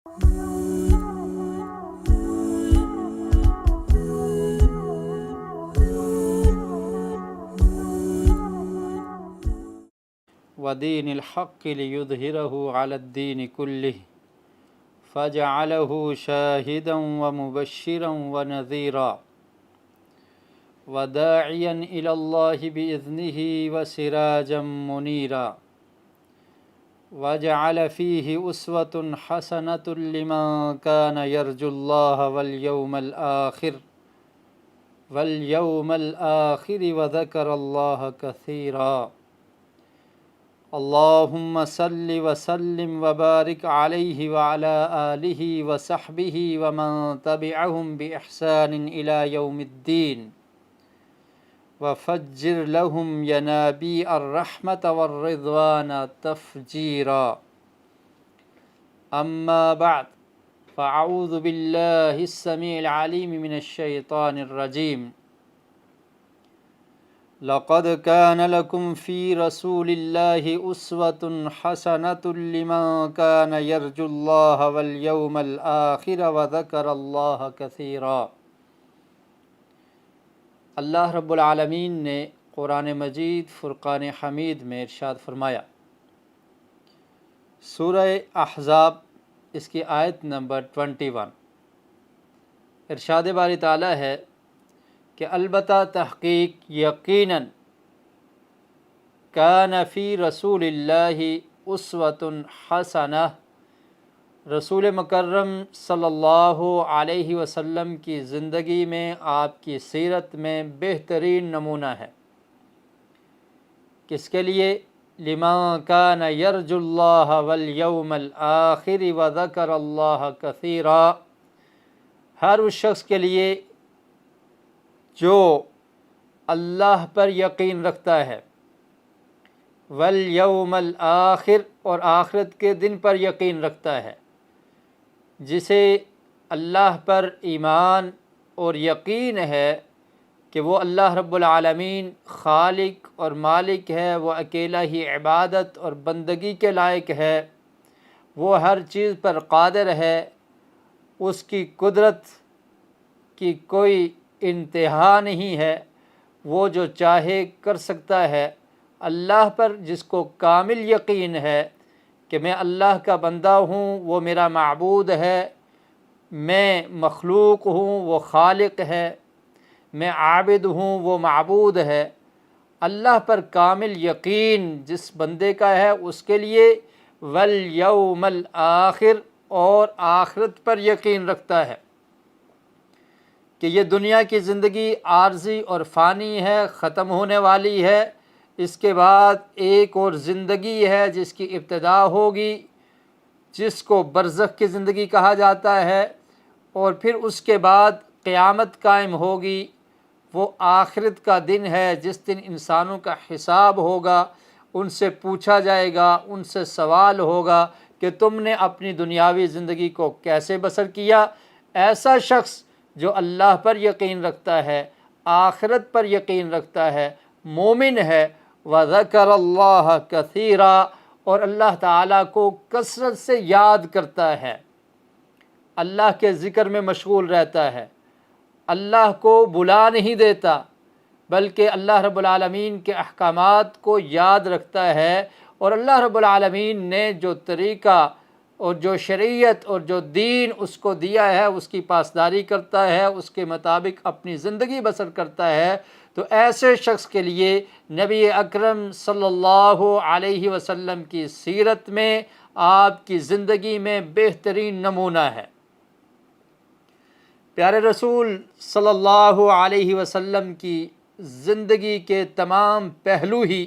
ودين الحق ليظهره على الدين كله فجعله شاهدا ومبشرا ونذيرا وداعيا إلى الله بإذنه وسراجا منيرا وجعل فيه أسوة حسنة لمن كان يرجو الله واليوم الآخر وذكر الله كثيرا اللهم صل وسلم وبارك عليه وعلى آله وصحبه ومن تبعهم بإحسان إلى يوم الدين وفجر لهم ينابيع الرحمة والرضوان تفجيرا أما بعد فأعوذ بالله السميع العليم من الشيطان الرجيم لقد كان لكم في رسول الله أسوة حسنة لمن كان يرجو الله واليوم الآخر وذكر الله كثيرا۔ اللہ رب العالمین نے قرآن مجید فرقان حمید میں ارشاد فرمایا، سورہ احزاب اس کی آیت نمبر 21، ارشاد باری تعالیٰ ہے کہ البتہ تحقیق یقیناً کان فی رسول اللہ اسوۃ حسنہ، رسول مکرم صلی اللہ علیہ وسلم کی زندگی میں، آپ کی سیرت میں بہترین نمونہ ہے۔ کس کے لیے؟ لمن کان یرجو اللہ والیوم الآخر وذکر اللہ کثیرا، ہر اس شخص کے لیے جو اللہ پر یقین رکھتا ہے، والیوم الآخر اور آخرت کے دن پر یقین رکھتا ہے، جسے اللہ پر ایمان اور یقین ہے کہ وہ اللہ رب العالمین خالق اور مالک ہے، وہ اکیلا ہی عبادت اور بندگی کے لائق ہے، وہ ہر چیز پر قادر ہے، اس کی قدرت کی کوئی انتہا نہیں ہے، وہ جو چاہے کر سکتا ہے۔ اللہ پر جس کو کامل یقین ہے کہ میں اللہ کا بندہ ہوں، وہ میرا معبود ہے، میں مخلوق ہوں، وہ خالق ہے، میں عابد ہوں، وہ معبود ہے، اللہ پر کامل یقین جس بندے کا ہے اس کے لیے والیوم الآخر اور آخرت پر یقین رکھتا ہے کہ یہ دنیا کی زندگی عارضی اور فانی ہے، ختم ہونے والی ہے، اس کے بعد ایک اور زندگی ہے جس کی ابتدا ہوگی، جس کو برزخ کی زندگی کہا جاتا ہے، اور پھر اس کے بعد قیامت قائم ہوگی۔ وہ آخرت کا دن ہے جس دن انسانوں کا حساب ہوگا، ان سے پوچھا جائے گا، ان سے سوال ہوگا کہ تم نے اپنی دنیاوی زندگی کو کیسے بسر کیا۔ ایسا شخص جو اللہ پر یقین رکھتا ہے، آخرت پر یقین رکھتا ہے، مومن ہے، وَذَكَرَ اللَّهَ كَثِيرًا، اور اللہ تعالیٰ کو کثرت سے یاد کرتا ہے، اللہ کے ذکر میں مشغول رہتا ہے، اللہ کو بلا نہیں دیتا، بلکہ اللہ رب العالمین کے احکامات کو یاد رکھتا ہے، اور اللہ رب العالمین نے جو طریقہ اور جو شریعت اور جو دین اس کو دیا ہے اس کی پاسداری کرتا ہے، اس کے مطابق اپنی زندگی بسر کرتا ہے۔ تو ایسے شخص کے لیے نبی اکرم صلی اللہ علیہ وسلم کی سیرت میں، آپ کی زندگی میں بہترین نمونہ ہے۔ پیارے رسول صلی اللہ علیہ وسلم کی زندگی کے تمام پہلو ہی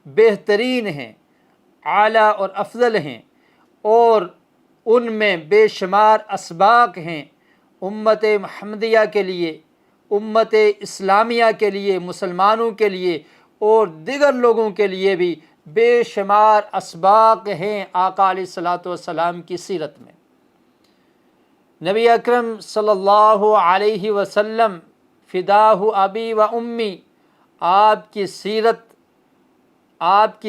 بہترین ہیں، اعلیٰ اور افضل ہیں، اور ان میں بے شمار اسباق ہیں امت محمدیہ کے لیے، امت اسلامیہ کے لیے، مسلمانوں کے لیے اور دیگر لوگوں کے لیے بھی بے شمار اسباق ہیں آقا علیہ الصلاۃ والسلام کی سیرت میں۔ نبی اکرم صلی اللہ علیہ وسلم فداہ ابی و امی، آپ کی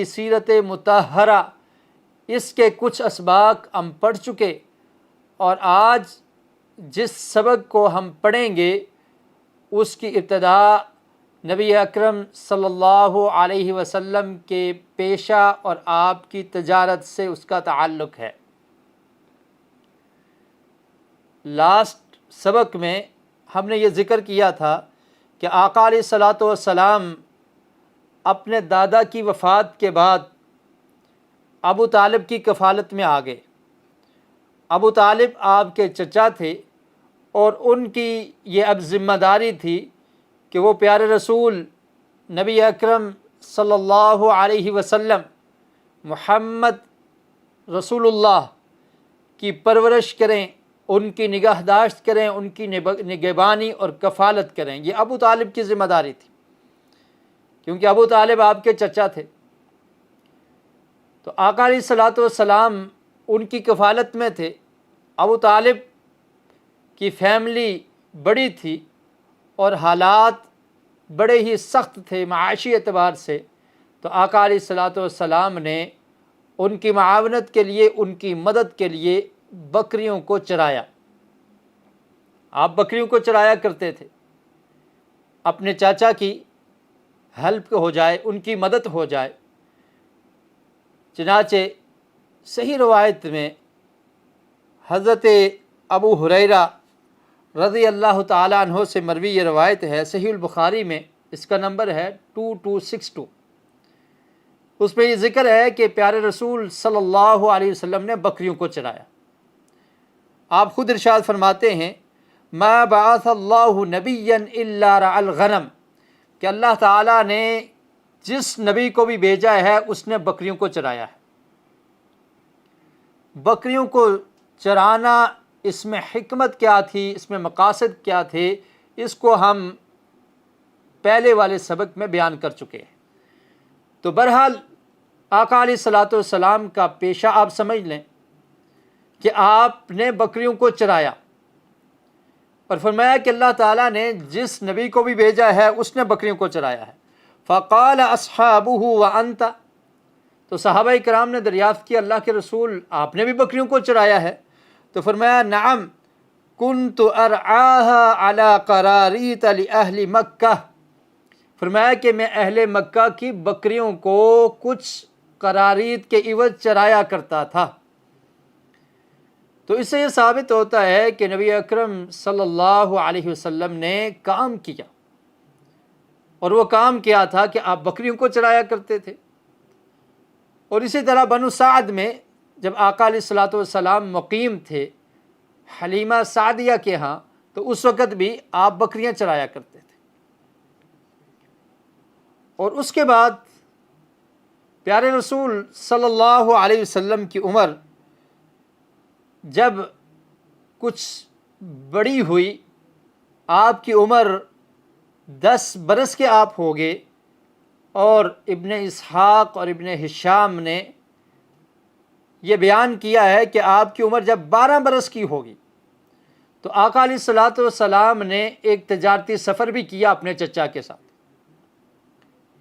سیرت مطہرہ، اس کے کچھ اسباق ہم پڑھ چکے، اور آج جس سبق کو ہم پڑھیں گے اس کی ابتدا نبی اکرم صلی اللہ علیہ وسلم کے پیشہ اور آپ کی تجارت سے اس کا تعلق ہے۔ لاسٹ سبق میں ہم نے یہ ذکر کیا تھا کہ آقا علیہ الصلاۃ والسلام اپنے دادا کی وفات کے بعد ابو طالب کی کفالت میں آ گئے۔ ابو طالب آپ کے چچا تھے اور ان کی یہ اب ذمہ داری تھی کہ وہ پیارے رسول نبی اکرم صلی اللہ علیہ وسلم محمد رسول اللہ کی پرورش کریں، ان کی نگہداشت کریں، ان کی نگہبانی اور کفالت کریں۔ یہ ابو طالب کی ذمہ داری تھی، کیونکہ ابو طالب آپ کے چچا تھے۔ تو آقا علیہ الصلاۃ والسلام ان کی کفالت میں تھے۔ ابو طالب کی فیملی بڑی تھی اور حالات بڑے ہی سخت تھے معاشی اعتبار سے، تو آقا علیہ الصلاۃ والسلام نے ان کی معاونت کے لیے، ان کی مدد کے لیے بکریوں کو چرایا۔ آپ بکریوں کو چرایا کرتے تھے، اپنے چاچا کی ہیلپ ہو جائے، ان کی مدد ہو جائے۔ چنانچہ صحیح روایت میں حضرت ابو ہریرہ رضی اللہ تعالیٰ عنہ سے مروی یہ روایت ہے، صحیح البخاری میں، اس کا نمبر ہے 2262۔ اس میں یہ ذکر ہے کہ پیارے رسول صلی اللہ علیہ وسلم نے بکریوں کو چرایا۔ آپ خود ارشاد فرماتے ہیں، ما بعث اللہ نبیا الا رعى الغنم، کہ اللہ تعالیٰ نے جس نبی کو بھی بھیجا ہے اس نے بکریوں کو چرایا ہے۔ بکریوں کو چرانا، اس میں حکمت کیا تھی، اس میں مقاصد کیا تھے، اس کو ہم پہلے والے سبق میں بیان کر چکے ہیں۔ تو بہرحال آقا علیہ الصلاۃ والسلام کا پیشہ آپ سمجھ لیں کہ آپ نے بکریوں کو چرایا، اور فرمایا کہ اللہ تعالیٰ نے جس نبی کو بھی بھیجا ہے اس نے بکریوں کو چرایا ہے۔ فقال اصحابہ وانت، تو صحابہ کرام نے دریافت کیا، اللہ کے رسول آپ نے بھی بکریوں کو چرایا ہے؟ تو فرمایا نعم کنت ارعاها علی قراریط لاہل مکہ، فرمایا کہ میں اہل مکہ کی بکریوں کو کچھ قراریط کے عوض چرایا کرتا تھا۔ تو اس سے یہ ثابت ہوتا ہے کہ نبی اکرم صلی اللہ علیہ وسلم نے کام کیا، اور وہ کام کیا تھا کہ آپ بکریوں کو چرایا کرتے تھے۔ اور اسی طرح بنو سعد میں جب آقا علیہ الصلاۃ والسلام مقیم تھے حلیمہ سعدیہ کے ہاں، تو اس وقت بھی آپ بکریاں چرایا کرتے تھے۔ اور اس کے بعد پیارے رسول صلی اللہ علیہ وسلم کی عمر جب کچھ بڑی ہوئی، آپ کی عمر 10 برس کے آپ ہو گئے، اور ابن اسحاق اور ابن ہشام نے یہ بیان کیا ہے کہ آپ کی عمر جب 12 برس کی ہوگی تو آقا علیہ الصلاۃ والسلام نے ایک تجارتی سفر بھی کیا اپنے چچا کے ساتھ۔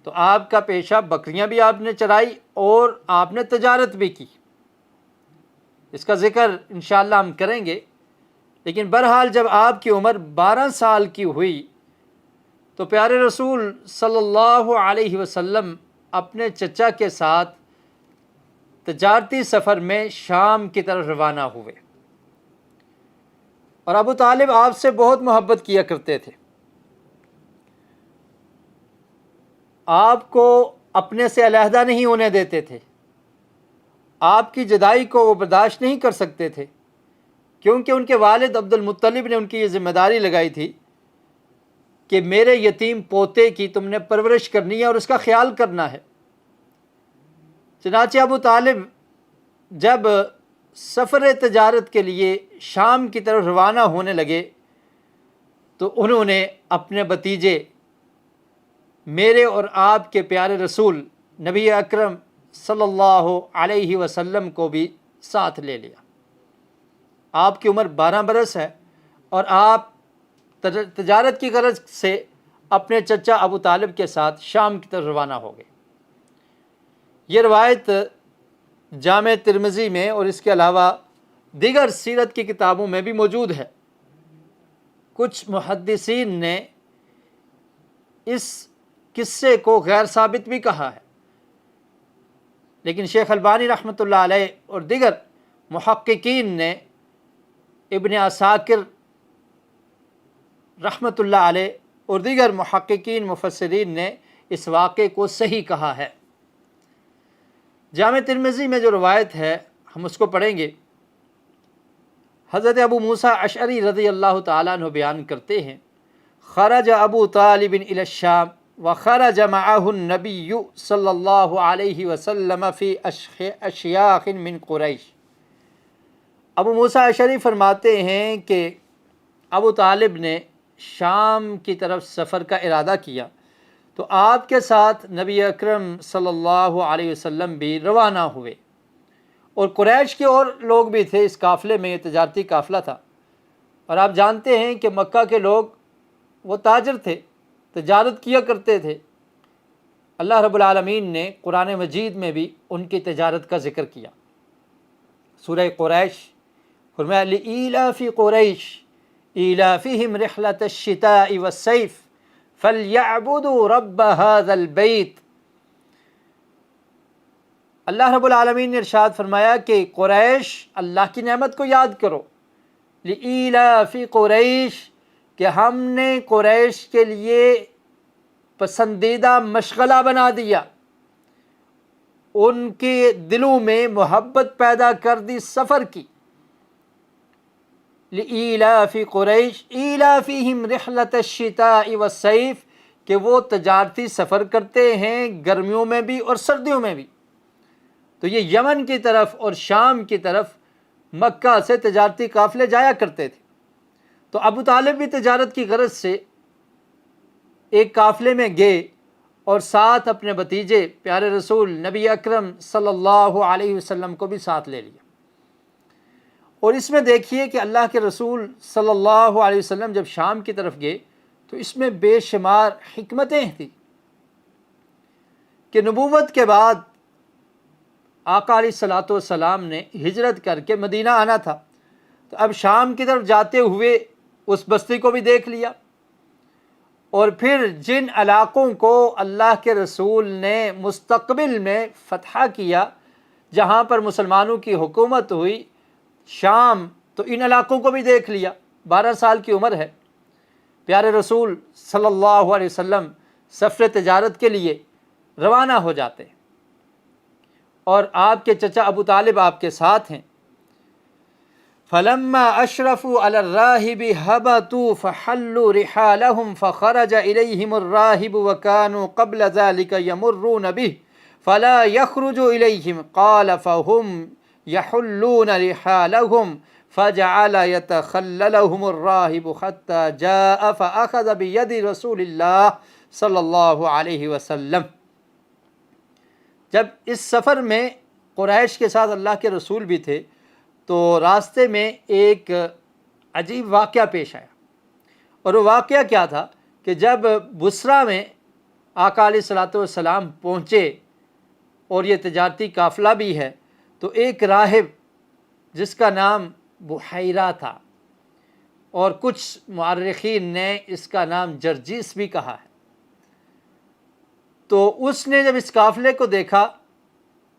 تو آپ کا پیشہ بکریاں بھی آپ نے چرائی اور آپ نے تجارت بھی کی، اس کا ذکر انشاءاللہ ہم کریں گے۔ لیکن بہرحال جب آپ کی عمر 12 سال کی ہوئی تو پیارے رسول صلی اللہ علیہ وسلم اپنے چچا کے ساتھ تجارتی سفر میں شام کی طرف روانہ ہوئے، اور ابو طالب آپ سے بہت محبت کیا کرتے تھے، آپ کو اپنے سے علیحدہ نہیں ہونے دیتے تھے، آپ کی جدائی کو وہ برداشت نہیں کر سکتے تھے، کیونکہ ان کے والد عبد المطلب نے ان کی یہ ذمہ داری لگائی تھی کہ میرے یتیم پوتے کی تم نے پرورش کرنی ہے اور اس کا خیال کرنا ہے۔ چنانچہ ابو طالب جب سفر تجارت کے لیے شام کی طرف روانہ ہونے لگے تو انہوں نے اپنے بھتیجے میرے اور آپ کے پیارے رسول نبی اکرم صلی اللہ علیہ وسلم کو بھی ساتھ لے لیا۔ آپ کی عمر 12 برس ہے اور آپ تجارت کی غرض سے اپنے چچا ابو طالب کے ساتھ شام کی طرف روانہ ہو گئے۔ یہ روایت جامع ترمذی میں اور اس کے علاوہ دیگر سیرت کی کتابوں میں بھی موجود ہے۔ کچھ محدثین نے اس قصے کو غیر ثابت بھی کہا ہے، لیکن شیخ البانی رحمۃ اللہ علیہ اور دیگر محققین نے، ابن عساکر رحمۃ اللہ علیہ اور دیگر محققین مفسرین نے اس واقعے کو صحیح کہا ہے۔ جامع ترمذی میں جو روایت ہے ہم اس کو پڑھیں گے۔ حضرت ابو موسیٰ اشعری رضی اللہ تعالیٰ عنہ بیان کرتے ہیں، خرج ابو طالب الی الشام وخرج معه النبی صلی اللہ علیہ وسلم فی اشیاخ من قریش۔ ابو موسیٰ اشعری فرماتے ہیں کہ ابو طالب نے شام کی طرف سفر کا ارادہ کیا تو آپ کے ساتھ نبی اکرم صلی اللہ علیہ وسلم بھی روانہ ہوئے، اور قریش کے اور لوگ بھی تھے اس قافلے میں، یہ تجارتی قافلہ تھا۔ اور آپ جانتے ہیں کہ مکہ کے لوگ وہ تاجر تھے، تجارت کیا کرتے تھے۔ اللہ رب العالمین نے قرآن مجید میں بھی ان کی تجارت کا ذکر کیا۔ سورہ قریش فرمایا لإیلاف قریش ایلافہم رحلۃ الشتاء والصیف فلیعبدوا رب ھذا البیت۔ اللہ رب العالمین نے ارشاد فرمایا کہ قریش، اللہ کی نعمت کو یاد کرو، لإیلاف قریش، کہ ہم نے قریش کے لیے پسندیدہ مشغلہ بنا دیا، ان کے دلوں میں محبت پیدا کر دی سفر کی۔ لإیلاف قریش ایلافہم رحلۃ الشتاء والصیف، کہ وہ تجارتی سفر کرتے ہیں گرمیوں میں بھی اور سردیوں میں بھی۔ تو یہ یمن کی طرف اور شام کی طرف مکہ سے تجارتی قافلے جایا کرتے تھے۔ تو ابو طالب بھی تجارت کی غرض سے ایک قافلے میں گئے اور ساتھ اپنے بھتیجے پیارے رسول نبی اکرم صلی اللہ علیہ وسلم کو بھی ساتھ لے لیا۔ اور اس میں دیکھیے کہ اللہ کے رسول صلی اللہ علیہ وسلم جب شام کی طرف گئے تو اس میں بے شمار حکمتیں تھیں کہ نبوت کے بعد آقا علیہ الصلوۃ والسلام نے ہجرت کر کے مدینہ آنا تھا، تو اب شام کی طرف جاتے ہوئے اس بستی کو بھی دیکھ لیا، اور پھر جن علاقوں کو اللہ کے رسول نے مستقبل میں فتح کیا، جہاں پر مسلمانوں کی حکومت ہوئی، شام، تو ان علاقوں کو بھی دیکھ لیا۔ 12 سال کی عمر ہے، پیارے رسول صلی اللہ علیہ وسلم سفر تجارت کے لیے روانہ ہو جاتے ہیں، اور آپ کے چچا ابو طالب آپ کے ساتھ ہیں۔ فلما اشرفوا على الراهب هبطوا فحلوا رحالهم فخرج اليهم الراهب وكانوا قبل ذلك يمرون به فلا يخرج اليهم قال فهم يحلون رحالهم فجعل يتخللهم الراهب حتى جاء فأخذ بيد رسول الله صلی اللہ علیہ وسلم۔ جب اس سفر میں قریش کے ساتھ اللہ کے رسول بھی تھے تو راستے میں ایک عجیب واقعہ پیش آیا، اور وہ واقعہ کیا تھا کہ جب بصرہ میں آقا علیہ الصلوۃ والسلام پہنچے اور یہ تجارتی قافلہ بھی ہے، تو ایک راہب جس کا نام بحیرہ تھا، اور کچھ مورخین نے اس کا نام جرجیس بھی کہا ہے، تو اس نے جب اس قافلے کو دیکھا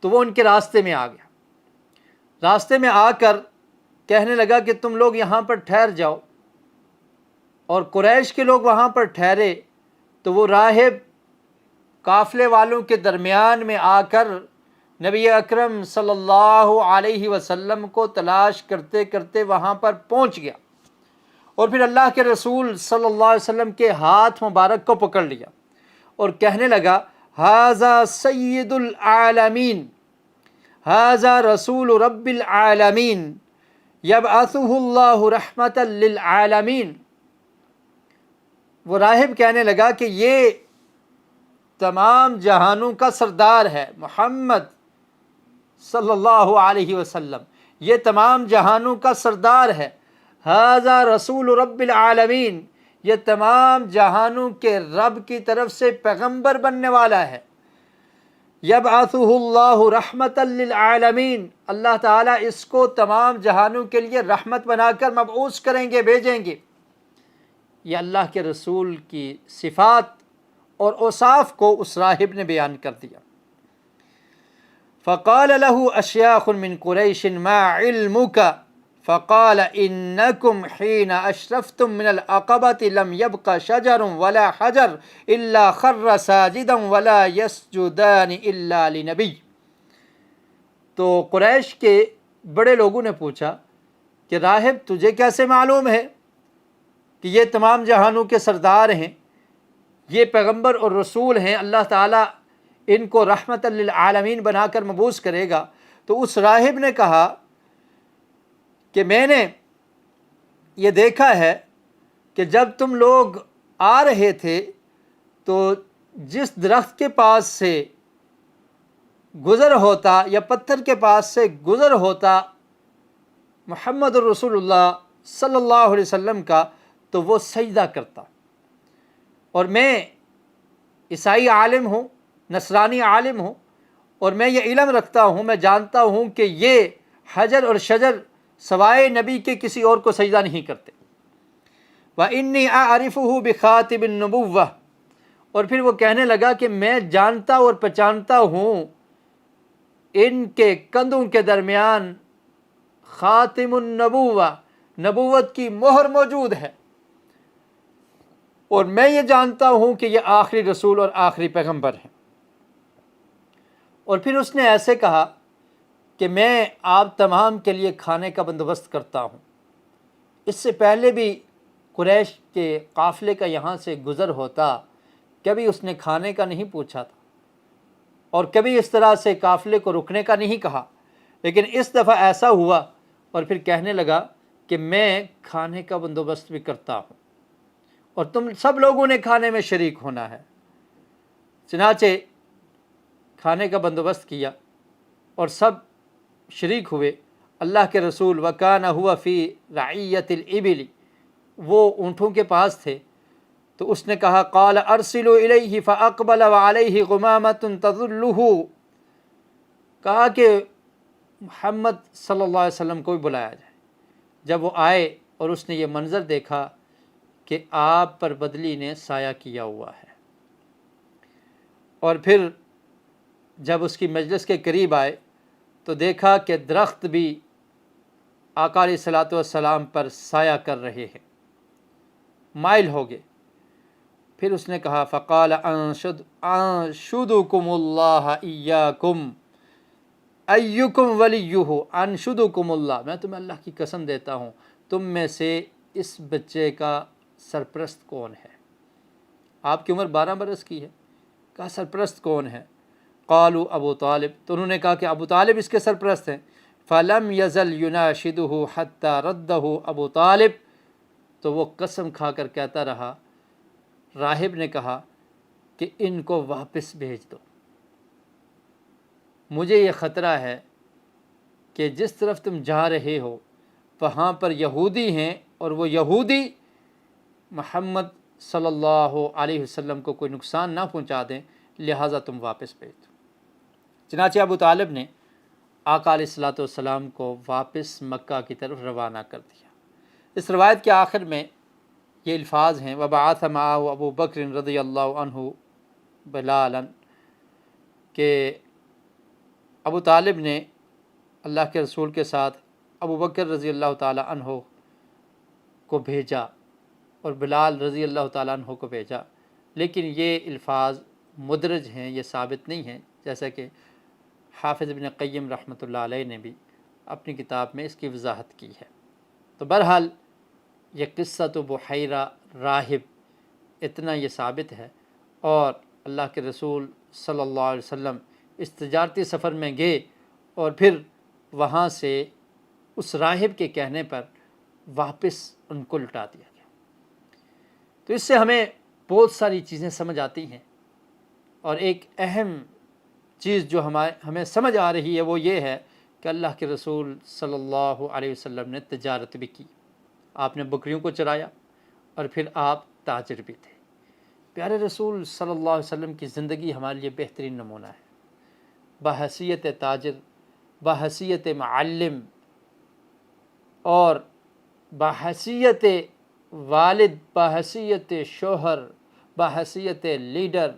تو وہ ان کے راستے میں آ گیا۔ راستے میں آ کر کہنے لگا کہ تم لوگ یہاں پر ٹھہر جاؤ، اور قریش کے لوگ وہاں پر ٹھہرے تو وہ راہب قافلے والوں کے درمیان میں آ کر نبی اکرم صلی اللہ علیہ وسلم کو تلاش کرتے کرتے وہاں پر پہنچ گیا، اور پھر اللہ کے رسول صلی اللہ علیہ وسلم کے ہاتھ مبارک کو پکڑ لیا اور کہنے لگا ھذا سید العالمین، ھذا رسول رب العالمین، یبعثہ اللہ رحمۃ للعالمین۔ وہ راہب کہنے لگا کہ یہ تمام جہانوں کا سردار ہے، محمد صلی اللہ علیہ وسلم، یہ تمام جہانوں کا سردار ہے۔ ھذا رسول رب العالمین، یہ تمام جہانوں کے رب کی طرف سے پیغمبر بننے والا ہے۔ یبعثہ اللہ رحمۃ للعالمین، اللہ تعالیٰ اس کو تمام جہانوں کے لیے رحمت بنا کر مبعوث کریں گے، بھیجیں گے۔ یہ اللہ کے رسول کی صفات اور اوصاف کو اس راہب نے بیان کر دیا۔ فقال له اشیاخ من قریش ما علمک فقال انکم حین اشرفتم من العقبة لم يبق شجر ولا حجر الا خر ساجدا ولا يسجدان الا لنبی۔ تو قریش کے بڑے لوگوں نے پوچھا کہ راہب تجھے کیسے معلوم ہے کہ یہ تمام جہانوں کے سردار ہیں، یہ پیغمبر اور رسول ہیں، اللہ تعالیٰ ان کو رحمت للعالمین بنا کر مبعوث کرے گا؟ تو اس راہب نے کہا کہ میں نے یہ دیکھا ہے کہ جب تم لوگ آ رہے تھے تو جس درخت کے پاس سے گزر ہوتا یا پتھر کے پاس سے گزر ہوتا محمد الرسول اللہ صلی اللہ علیہ وسلم کا تو وہ سجدہ کرتا۔ اور میں عیسائی عالم ہوں، نصرانی عالم ہوں، اور میں یہ علم رکھتا ہوں، میں جانتا ہوں کہ یہ حجر اور شجر سوائے نبی کے کسی اور کو سجدہ نہیں کرتے۔ وَإِنِّي أَعْرِفُهُ بِخَاتِمِ النُّبُوَّةِ، اور پھر وہ کہنے لگا کہ میں جانتا اور پہچانتا ہوں ان کے کندھوں کے درمیان خاتم النبوہ، نبوت کی مہر موجود ہے، اور میں یہ جانتا ہوں کہ یہ آخری رسول اور آخری پیغمبر ہیں۔ اور پھر اس نے ایسے کہا کہ میں آپ تمام کے لیے کھانے کا بندوبست کرتا ہوں۔ اس سے پہلے بھی قریش کے قافلے کا یہاں سے گزر ہوتا، کبھی اس نے کھانے کا نہیں پوچھا تھا اور کبھی اس طرح سے قافلے کو رکنے کا نہیں کہا، لیکن اس دفعہ ایسا ہوا اور پھر کہنے لگا کہ میں کھانے کا بندوبست بھی کرتا ہوں اور تم سب لوگوں نے کھانے میں شریک ہونا ہے۔ چنانچہ کھانے کا بندوبست کیا اور سب شریک ہوئے۔ اللہ کے رسول وکانہ ہوا فی رعیت الابل، وہ اونٹوں کے پاس تھے، تو اس نے کہا قال ارسلوا الیہ فاقبل وعلیہ غمامۃ تظلہ، کہا کہ محمد صلی اللہ علیہ وسلم کو بھی بلایا جائے۔ جب وہ آئے اور اس نے یہ منظر دیکھا کہ آپ پر بدلی نے سایہ کیا ہوا ہے، اور پھر جب اس کی مجلس کے قریب آئے تو دیکھا کہ درخت بھی آقا علیہ الصلوۃ والسلام پر سایہ کر رہے ہیں، مائل ہو گئے۔ پھر اس نے کہا فقال انشدکم اللہ ایاکم ایکم ولیہ، انشدکم اللہ، میں تمہیں اللہ کی قسم دیتا ہوں تم میں سے اس بچے کا سرپرست کون ہے؟ آپ کی عمر 12 برس کی ہے، کہا سرپرست کون ہے؟ قالوا ابو طالب، تو انہوں نے کہا کہ ابو طالب اس کے سرپرست ہیں۔ فلم یزل یناشدہ حتی ردہ ابو طالب، تو وہ قسم کھا کر کہتا رہا، راہب نے کہا کہ ان کو واپس بھیج دو، مجھے یہ خطرہ ہے کہ جس طرف تم جا رہے ہو وہاں پر یہودی ہیں اور وہ یہودی محمد صلی اللہ علیہ وسلم کو کوئی نقصان نہ پہنچا دیں، لہٰذا تم واپس بھیج دو۔ چنانچہ ابو طالب نے آقا علیہ الصلوۃ والسلام کو واپس مکہ کی طرف روانہ کر دیا۔ اس روایت کے آخر میں یہ الفاظ ہیں وبعث معه ابو بکر رضی اللہ عنہ بلالا، کہ ابو طالب نے اللہ کے رسول کے ساتھ ابو بکر رضی اللہ تعالی عنہ کو بھیجا اور بلال رضی اللہ تعالیٰ عنہ کو بھیجا، لیکن یہ الفاظ مدرج ہیں، یہ ثابت نہیں ہیں، جیسا کہ حافظ ابن قیم رحمۃ اللہ علیہ نے بھی اپنی کتاب میں اس کی وضاحت کی ہے۔ تو بہرحال یہ قصہ تو بحیرہ راہب اتنا یہ ثابت ہے، اور اللہ کے رسول صلی اللہ علیہ وسلم اس تجارتی سفر میں گئے اور پھر وہاں سے اس راہب کے کہنے پر واپس ان کو لٹا دیا گیا۔ تو اس سے ہمیں بہت ساری چیزیں سمجھ آتی ہیں، اور ایک اہم چیز جو ہمیں سمجھ آ رہی ہے وہ یہ ہے کہ اللہ کے رسول صلی اللہ علیہ وسلم نے تجارت بھی کی، آپ نے بکریوں کو چرایا اور پھر آپ تاجر بھی تھے۔ پیارے رسول صلی اللہ علیہ وسلم کی زندگی ہمارے لیے بہترین نمونہ ہے۔ بحیثیت تاجر، بحیثیت معلم اور بحیثیت والد، بحیثیت شوہر، بحیثیت لیڈر،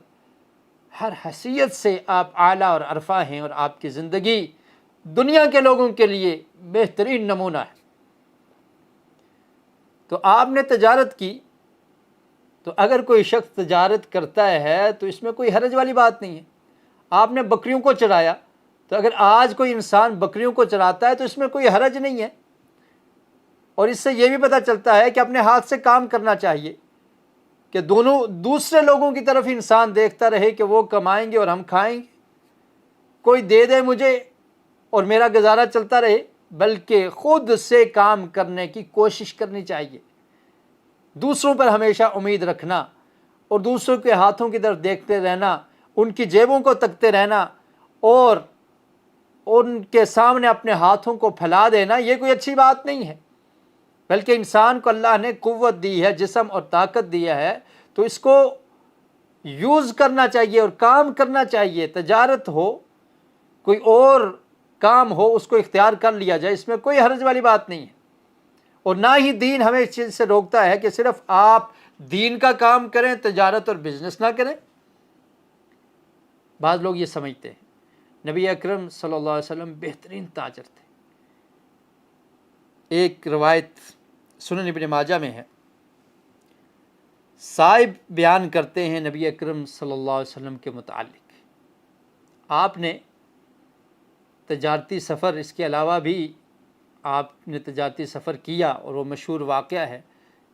ہر حیثیت سے آپ اعلیٰ اور عرفہ ہیں، اور آپ کی زندگی دنیا کے لوگوں کے لیے بہترین نمونہ ہے۔ تو آپ نے تجارت کی، تو اگر کوئی شخص تجارت کرتا ہے تو اس میں کوئی حرج والی بات نہیں ہے۔ آپ نے بکریوں کو چرایا، تو اگر آج کوئی انسان بکریوں کو چراتا ہے تو اس میں کوئی حرج نہیں ہے، اور اس سے یہ بھی پتہ چلتا ہے کہ اپنے ہاتھ سے کام کرنا چاہیے، کہ دونوں دوسرے لوگوں کی طرف انسان دیکھتا رہے کہ وہ کمائیں گے اور ہم کھائیں گے، کوئی دے دے مجھے اور میرا گزارا چلتا رہے، بلکہ خود سے کام کرنے کی کوشش کرنی چاہیے۔ دوسروں پر ہمیشہ امید رکھنا اور دوسروں کے ہاتھوں کی طرف دیکھتے رہنا، ان کی جیبوں کو تکتے رہنا اور ان کے سامنے اپنے ہاتھوں کو پھیلا دینا، یہ کوئی اچھی بات نہیں ہے۔ بلکہ انسان کو اللہ نے قوت دی ہے، جسم اور طاقت دیا ہے، تو اس کو یوز کرنا چاہیے اور کام کرنا چاہیے۔ تجارت ہو، کوئی اور کام ہو، اس کو اختیار کر لیا جائے، اس میں کوئی حرج والی بات نہیں ہے۔ اور نہ ہی دین ہمیں اس چیز سے روکتا ہے کہ صرف آپ دین کا کام کریں، تجارت اور بزنس نہ کریں۔ بعض لوگ یہ سمجھتے ہیں نبی اکرم صلی اللہ علیہ وسلم بہترین تاجر تھے۔ ایک روایت سنن ابن ماجہ میں ہے، صاحب بیان کرتے ہیں نبی اکرم صلی اللہ علیہ وسلم کے متعلق، آپ نے تجارتی سفر، اس کے علاوہ بھی آپ نے تجارتی سفر کیا، اور وہ مشہور واقعہ ہے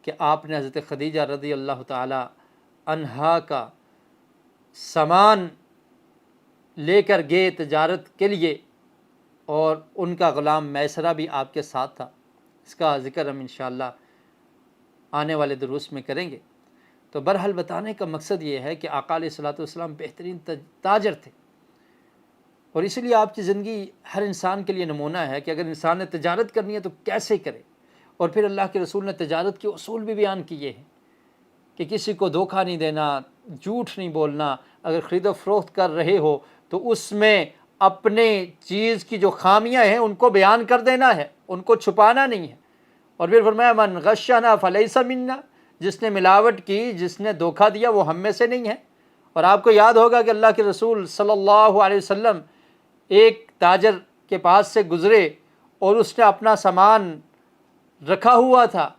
کہ آپ نے حضرت خدیجہ رضی اللہ تعالی عنہا کا سامان لے کر گئے تجارت کے لیے، اور ان کا غلام میسرہ بھی آپ کے ساتھ تھا۔ اس کا ذکر ہم انشاءاللہ آنے والے دروس میں کریں گے۔ تو برحال بتانے کا مقصد یہ ہے کہ آقا علیہ الصلوۃ والسلام بہترین تاجر تھے، اور اسی لیے آپ کی زندگی ہر انسان کے لیے نمونہ ہے کہ اگر انسان نے تجارت کرنی ہے تو کیسے کرے۔ اور پھر اللہ کے رسول نے تجارت کے اصول بھی بیان کیے ہیں کہ کسی کو دھوکہ نہیں دینا، جھوٹ نہیں بولنا، اگر خرید و فروخت کر رہے ہو تو اس میں اپنے چیز کی جو خامیاں ہیں ان کو بیان کر دینا ہے، ان کو چھپانا نہیں ہے۔ اور پھر فرمایا من غشنا فلیس منا، جس نے ملاوٹ کی، جس نے دھوکہ دیا، وہ ہم میں سے نہیں ہے۔ اور آپ کو یاد ہوگا کہ اللہ کے رسول صلی اللہ علیہ وسلم ایک تاجر کے پاس سے گزرے اور اس نے اپنا سامان رکھا ہوا تھا،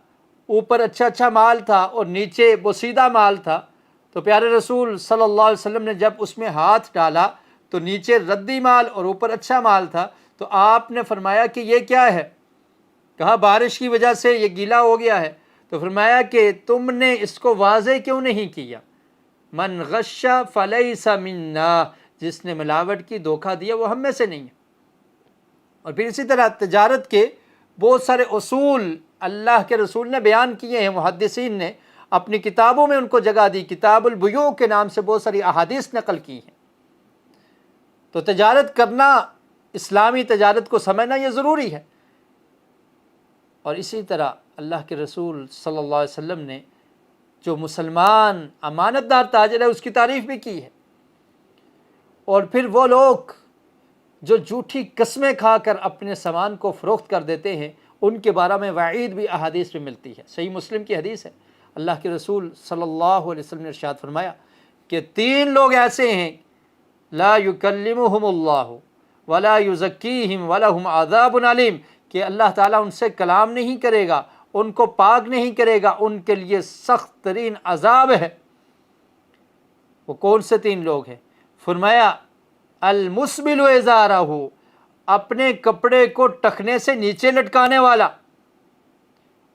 اوپر اچھا اچھا مال تھا اور نیچے بوسیدہ مال تھا، تو پیارے رسول صلی اللہ علیہ وسلم نے جب اس میں ہاتھ ڈالا تو نیچے ردی مال اور اوپر اچھا مال تھا، تو آپ نے فرمایا کہ یہ کیا ہے؟ کہا بارش کی وجہ سے یہ گیلا ہو گیا ہے۔ تو فرمایا کہ تم نے اس کو واضح کیوں نہیں کیا؟ من غش فلیس منا، جس نے ملاوٹ کی، دھوکہ دیا، وہ ہم میں سے نہیں ہے۔ اور پھر اسی طرح تجارت کے بہت سارے اصول اللہ کے رسول نے بیان کیے ہیں، محدثین نے اپنی کتابوں میں ان کو جگہ دی، کتاب البیوع کے نام سے بہت ساری احادیث نقل کی ہیں۔ تو تجارت کرنا، اسلامی تجارت کو سمجھنا یہ ضروری ہے۔ اور اسی طرح اللہ کے رسول صلی اللہ علیہ وسلم نے جو مسلمان امانت دار تاجر ہے اس کی تعریف بھی کی ہے۔ اور پھر وہ لوگ جو جھوٹی قسمیں کھا کر اپنے سامان کو فروخت کر دیتے ہیں، ان کے بارے میں وعید بھی احادیث میں ملتی ہے۔ صحیح مسلم کی حدیث ہے، اللہ کے رسول صلی اللہ علیہ وسلم نے ارشاد فرمایا کہ 3 لوگ ایسے ہیں لا یکلمہم اللہ ولا یزکیہم ولہم عذاب علیم، کہ اللہ تعالیٰ ان سے کلام نہیں کرے گا، ان کو پاک نہیں کرے گا، ان کے لیے سخت ترین عذاب ہے۔ وہ کون سے 3 لوگ ہیں؟ فرمایا المسبل ازارہ، اپنے کپڑے کو ٹخنے سے نیچے لٹکانے والا،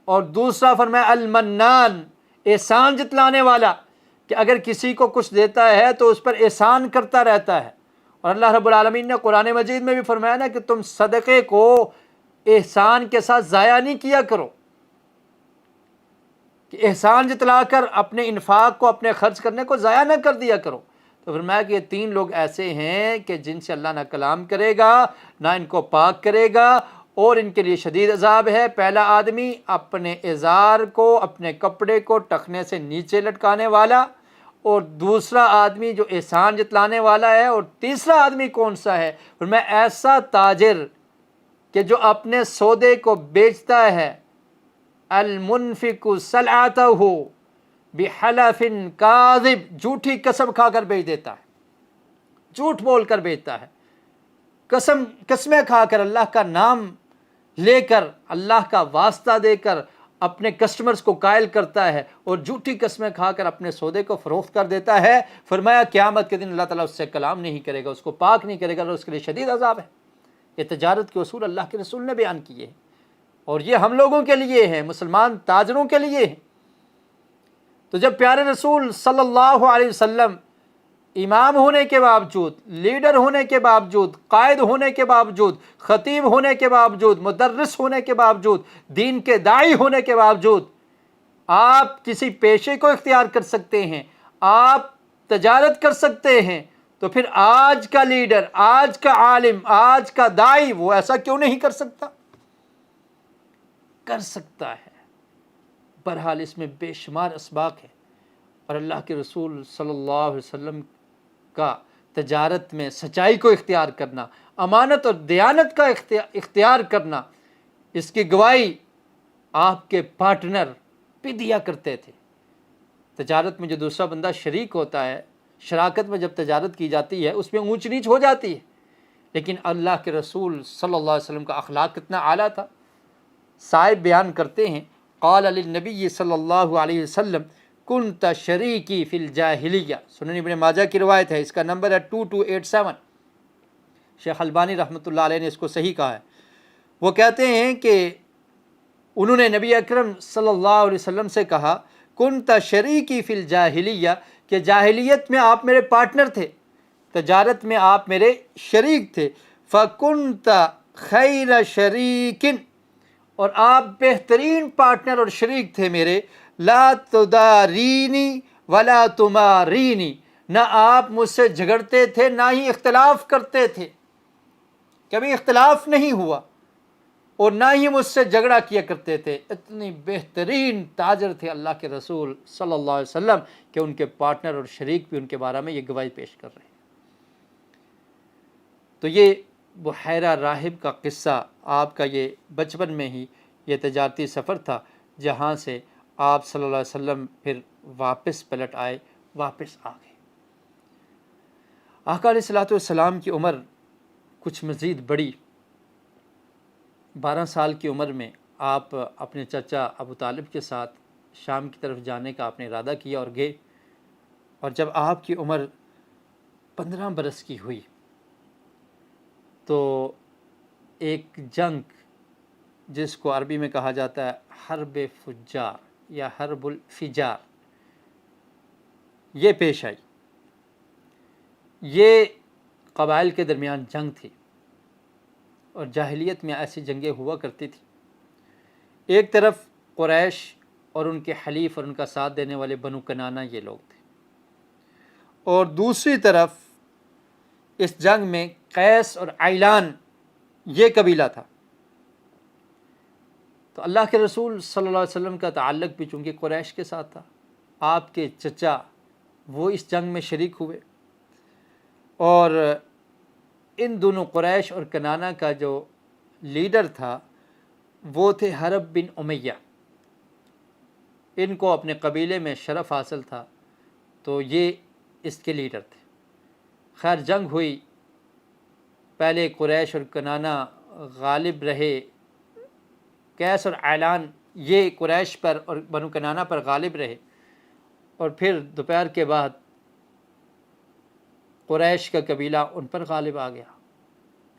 اور دوسرا فرمایا المنان، احسان جتلانے والا، کہ اگر کسی کو کچھ دیتا ہے تو اس پر احسان کرتا رہتا ہے۔ اور اللہ رب العالمین نے قرآن مجید میں بھی فرمایا نا کہ تم صدقے کو احسان کے ساتھ ضائع نہیں کیا کرو، کہ احسان جتلا کر اپنے انفاق کو، اپنے خرچ کرنے کو ضائع نہ کر دیا کرو۔ تو فرمایا کہ یہ 3 لوگ ایسے ہیں کہ جن سے اللہ نہ کلام کرے گا، نہ ان کو پاک کرے گا، اور ان کے لیے شدید عذاب ہے۔ پہلا آدمی اپنے ازار کو، اپنے کپڑے کو ٹخنے سے نیچے لٹکانے والا، اور دوسرا آدمی جو احسان جتلانے والا ہے، اور تیسرا آدمی کون سا ہے؟ فرمایا ایسا تاجر کہ جو اپنے سودے کو بیچتا ہے، المنفق سلعتہ بحلف کاذب، جھوٹی قسم کھا کر بیچ دیتا ہے، جھوٹ بول کر بیچتا ہے، قسمیں کھا کر، اللہ کا نام لے کر، اللہ کا واسطہ دے کر اپنے کسٹمرز کو قائل کرتا ہے اور جھوٹی قسمیں کھا کر اپنے سودے کو فروخت کر دیتا ہے، فرمایا قیامت کے دن اللہ تعالیٰ اس سے کلام نہیں کرے گا، اس کو پاک نہیں کرے گا، اور اس کے لیے شدید عذاب ہے۔ یہ تجارت کے اصول اللہ کے رسول نے بیان کیے ہیں، اور یہ ہم لوگوں کے لیے ہیں، مسلمان تاجروں کے لیے ہیں۔ تو جب پیارے رسول صلی اللہ علیہ وسلم امام ہونے کے باوجود، لیڈر ہونے کے باوجود، قائد ہونے کے باوجود، خطیب ہونے کے باوجود، مدرس ہونے کے باوجود، دین کے داعی ہونے کے باوجود آپ کسی پیشے کو اختیار کر سکتے ہیں، آپ تجارت کر سکتے ہیں، تو پھر آج کا لیڈر، آج کا عالم، آج کا داعی وہ ایسا کیوں نہیں کر سکتا؟ کر سکتا ہے۔ بہرحال اس میں بے شمار اسباق ہیں، اور اللہ کے رسول صلی اللہ علیہ وسلم کا تجارت میں سچائی کو اختیار کرنا، امانت اور دیانت کا اختیار کرنا، اس کی گواہی آپ کے پارٹنر بھی دیا کرتے تھے۔ تجارت میں جو دوسرا بندہ شریک ہوتا ہے، شراکت میں جب تجارت کی جاتی ہے، اس میں اونچ نیچ ہو جاتی ہے، لیکن اللہ کے رسول صلی اللہ علیہ وسلم کا اخلاق کتنا اعلیٰ تھا۔ صاحب بیان کرتے ہیں، قال للنبی صلی اللہ علیہ وسلم کنت شریکی فی الجاہلیہ، سنن ابن ماجہ کی روایت ہے، اس کا نمبر ہے 2287۔ شیخ البانی رحمۃ اللہ علیہ نے اس کو صحیح کہا ہے۔ وہ کہتے ہیں کہ انہوں نے نبی اکرم صلی اللہ علیہ وسلم سے کہا، کنت شریکی فی الجاہلیہ، کہ جاہلیت میں آپ میرے پارٹنر تھے، تجارت میں آپ میرے شریک تھے، فکنت خیر شریک، اور آپ بہترین پارٹنر اور شریک تھے میرے، لا تدارینی ولا تمارینی، نہ آپ مجھ سے جھگڑتے تھے نہ ہی اختلاف کرتے تھے، کبھی اختلاف نہیں ہوا، اور نہ ہی مجھ سے جھگڑا کیا کرتے تھے۔ اتنی بہترین تاجر تھے اللہ کے رسول صلی اللہ علیہ وسلم کہ ان کے پارٹنر اور شریک بھی ان کے بارے میں یہ گواہی پیش کر رہے ہیں۔ تو یہ بحیرہ راہب کا قصہ، آپ کا یہ بچپن میں ہی یہ تجارتی سفر تھا، جہاں سے آپ صلی اللہ علیہ وسلم پھر واپس پلٹ آئے، واپس آ گئے۔ آقا علیہ الصلوۃ والسلام کی عمر کچھ مزید بڑی، 12 سال کی عمر میں آپ اپنے چچا ابو طالب کے ساتھ شام کی طرف جانے کا آپ نے ارادہ کیا اور گئے، اور جب آپ کی عمر 15 برس کی ہوئی تو ایک جنگ، جس کو عربی میں کہا جاتا ہے حرب فجار یا حرب الفجار، یہ پیش آئی۔ یہ قبائل کے درمیان جنگ تھی، اور جاہلیت میں ایسی جنگیں ہوا کرتی تھی۔ ایک طرف قریش اور ان کے حلیف اور ان کا ساتھ دینے والے بنو کنانہ یہ لوگ تھے، اور دوسری طرف اس جنگ میں قیس اور عیلان یہ قبیلہ تھا۔ تو اللہ کے رسول صلی اللہ علیہ وسلم کا تعلق بھی چونکہ قریش کے ساتھ تھا، آپ کے چچا وہ اس جنگ میں شریک ہوئے، اور ان دونوں قریش اور کنانہ کا جو لیڈر تھا وہ تھے حرب بن امیہ، ان کو اپنے قبیلے میں شرف حاصل تھا، تو یہ اس کے لیڈر تھے۔ خیر جنگ ہوئی، پہلے قریش اور کنانہ غالب رہے، قیس اور عیلان یہ قریش پر اور بنو کنانہ پر غالب رہے، اور پھر دوپہر کے بعد قریش کا قبیلہ ان پر غالب آ گیا۔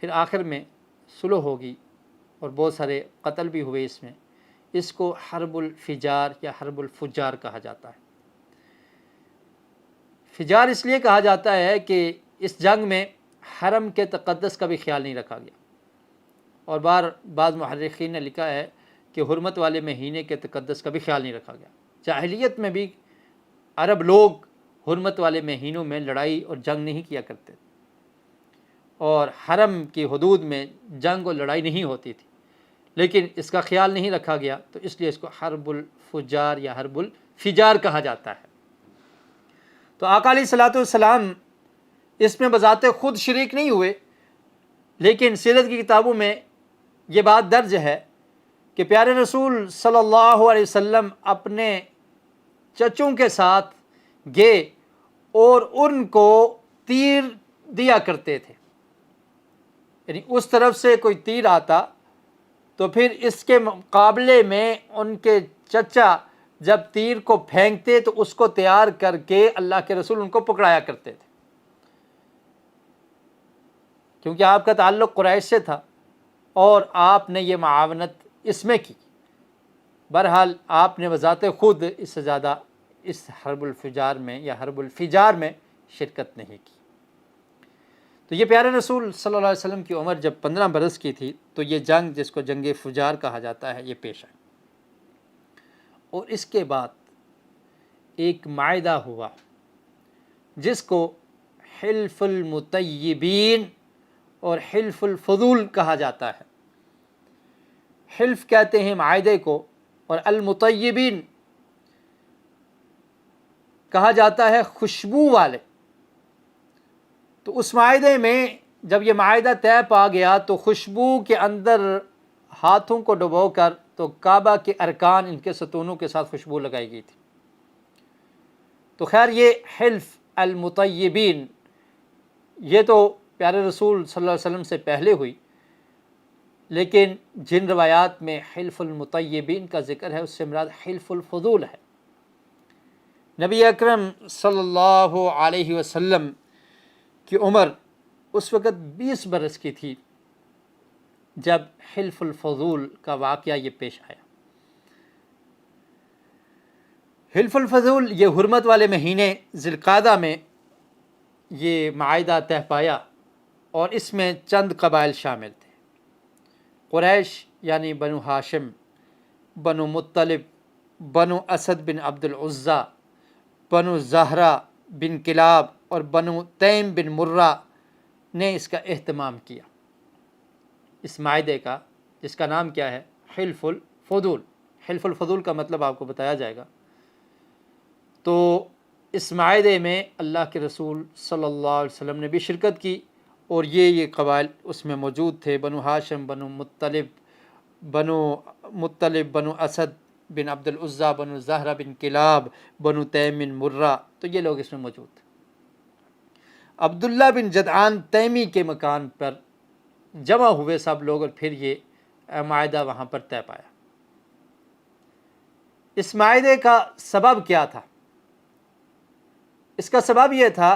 پھر آخر میں صلح ہوگی اور بہت سارے قتل بھی ہوئے اس میں۔ اس کو حرب الفجار یا حرب الفجار کہا جاتا ہے۔ فجار اس لیے کہا جاتا ہے کہ اس جنگ میں حرم کے تقدس کا بھی خیال نہیں رکھا گیا، اور بعض محرخین نے لکھا ہے کہ حرمت والے مہینے کے تقدس کا بھی خیال نہیں رکھا گیا۔ جاہلیت میں بھی عرب لوگ حرمت والے مہینوں میں لڑائی اور جنگ نہیں کیا کرتے، اور حرم کی حدود میں جنگ اور لڑائی نہیں ہوتی تھی، لیکن اس کا خیال نہیں رکھا گیا، تو اس لیے اس کو حرب الفجار یا حرب الفجار کہا جاتا ہے۔ تو آقا علیہ الصلوۃ والسلام اس میں بذات خود شریک نہیں ہوئے، لیکن سیرت کی کتابوں میں یہ بات درج ہے کہ پیارے رسول صلی اللہ علیہ وسلم اپنے چچوں کے ساتھ گئے اور ان کو تیر دیا کرتے تھے، یعنی اس طرف سے کوئی تیر آتا تو پھر اس کے مقابلے میں ان کے چچا جب تیر کو پھینکتے تو اس کو تیار کر کے اللہ کے رسول ان کو پکڑایا کرتے تھے، کیونکہ آپ کا تعلق قریش سے تھا اور آپ نے یہ معاونت اس میں کی۔ بہرحال آپ نے بذات خود اس سے زیادہ اس حرب الفجار میں یا حرب الفجار میں شرکت نہیں کی۔ تو یہ پیارے رسول صلی اللہ علیہ وسلم کی عمر جب 15 برس کی تھی تو یہ جنگ، جس کو جنگ فجار کہا جاتا ہے، یہ پیش آئی، اور اس کے بعد ایک معاہدہ ہوا جس کو حلف المطیبین اور حلف الفضول کہا جاتا ہے۔ حلف کہتے ہیں معاہدے کو، اور المطیبین کہا جاتا ہے خوشبو والے۔ تو اس معاہدے میں جب یہ معاہدہ طے پا گیا تو خوشبو کے اندر ہاتھوں کو ڈبو کر تو کعبہ کے ارکان، ان کے ستونوں کے ساتھ خوشبو لگائی گئی تھی۔ تو خیر یہ حلف المطیبین یہ تو پیارے رسول صلی اللہ علیہ وسلم سے پہلے ہوئی، لیکن جن روایات میں حلف المطیبین کا ذکر ہے اس سے مراد حلف الفضول ہے۔ نبی اکرم صلی اللہ علیہ وسلم کی عمر اس وقت 20 برس کی تھی جب حلف الفضول کا واقعہ یہ پیش آیا۔ حلف الفضول یہ حرمت والے مہینے ذی القعدہ میں یہ معاہدہ طے پایا، اور اس میں چند قبائل شامل تھے۔ قریش یعنی بنو ہاشم، بنو مطلب، بنو اسد بن عبد العزیٰ، بنو زہرہ بن کلاب اور بنو تیم بن مرہ نے اس کا اہتمام کیا، اس معاہدے کا، جس کا نام کیا ہے؟ حلف الفضول۔ حلف الفضول کا مطلب آپ کو بتایا جائے گا۔ تو اس معاہدے میں اللہ کے رسول صلی اللہ علیہ وسلم نے بھی شرکت کی، اور یہ قبائل اس میں موجود تھے: بنو ہاشم، بنو مطلب، بنو اسد بن عبد العزیٰ، بنو زہرہ بن کلاب، بنو تیم بن مرہ، تو یہ لوگ اس میں موجود تھے۔ عبداللہ بن جدعان تیمی کے مکان پر جمع ہوئے سب لوگ، اور پھر یہ معاہدہ وہاں پر طے پایا۔ اس معاہدے کا سبب کیا تھا؟ اس کا سبب یہ تھا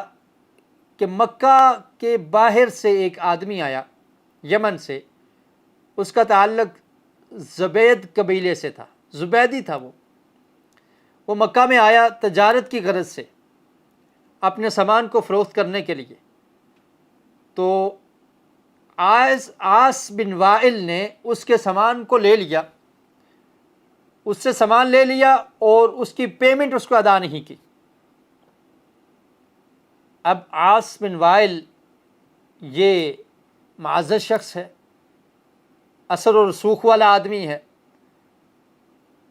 کہ مکہ کے باہر سے ایک آدمی آیا یمن سے، اس کا تعلق زبید قبیلے سے تھا، زبیدی تھا وہ مکہ میں آیا تجارت کی غرض سے، اپنے سامان کو فروخت کرنے کے لیے۔ تو عاص بن وائل نے اس کے سامان کو لے لیا، اس سے سامان لے لیا اور اس کی پیمنٹ اس کو ادا نہیں کی۔ اب عاص بن وائل یہ معزز شخص ہے، اثر و رسوخ والا آدمی ہے،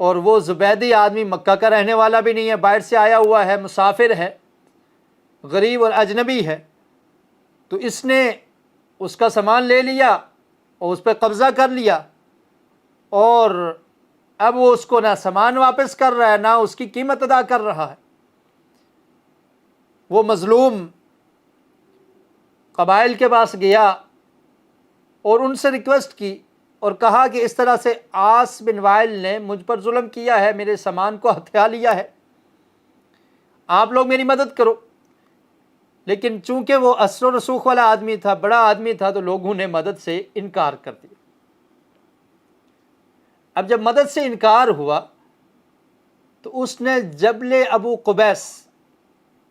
اور وہ زبیدی آدمی مکہ کا رہنے والا بھی نہیں ہے، باہر سے آیا ہوا ہے، مسافر ہے، غریب اور اجنبی ہے۔ تو اس نے اس کا سامان لے لیا اور اس پہ قبضہ کر لیا، اور اب وہ اس کو نہ سامان واپس کر رہا ہے نہ اس کی قیمت ادا کر رہا ہے۔ وہ مظلوم قبائل کے پاس گیا اور ان سے ریکویسٹ کی اور کہا کہ اس طرح سے عاص بن وائل نے مجھ پر ظلم کیا ہے، میرے سامان کو ہتھیا لیا ہے، آپ لوگ میری مدد کرو۔ لیکن چونکہ وہ اثر و رسوخ والا آدمی تھا، بڑا آدمی تھا، تو لوگوں نے مدد سے انکار کر دیا۔ اب جب مدد سے انکار ہوا تو اس نے جبل ابو قبیس،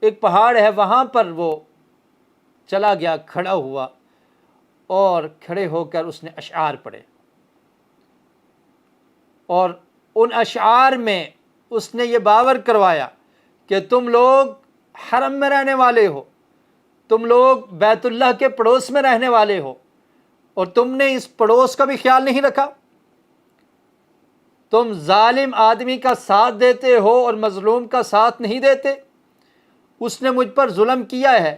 ایک پہاڑ ہے وہاں پر وہ چلا گیا، کھڑا ہوا، اور کھڑے ہو کر اس نے اشعار پڑھے، اور ان اشعار میں اس نے یہ باور کروایا کہ تم لوگ حرم میں رہنے والے ہو، تم لوگ بیت اللہ کے پڑوس میں رہنے والے ہو، اور تم نے اس پڑوس کا بھی خیال نہیں رکھا، تم ظالم آدمی کا ساتھ دیتے ہو اور مظلوم کا ساتھ نہیں دیتے، اس نے مجھ پر ظلم کیا ہے،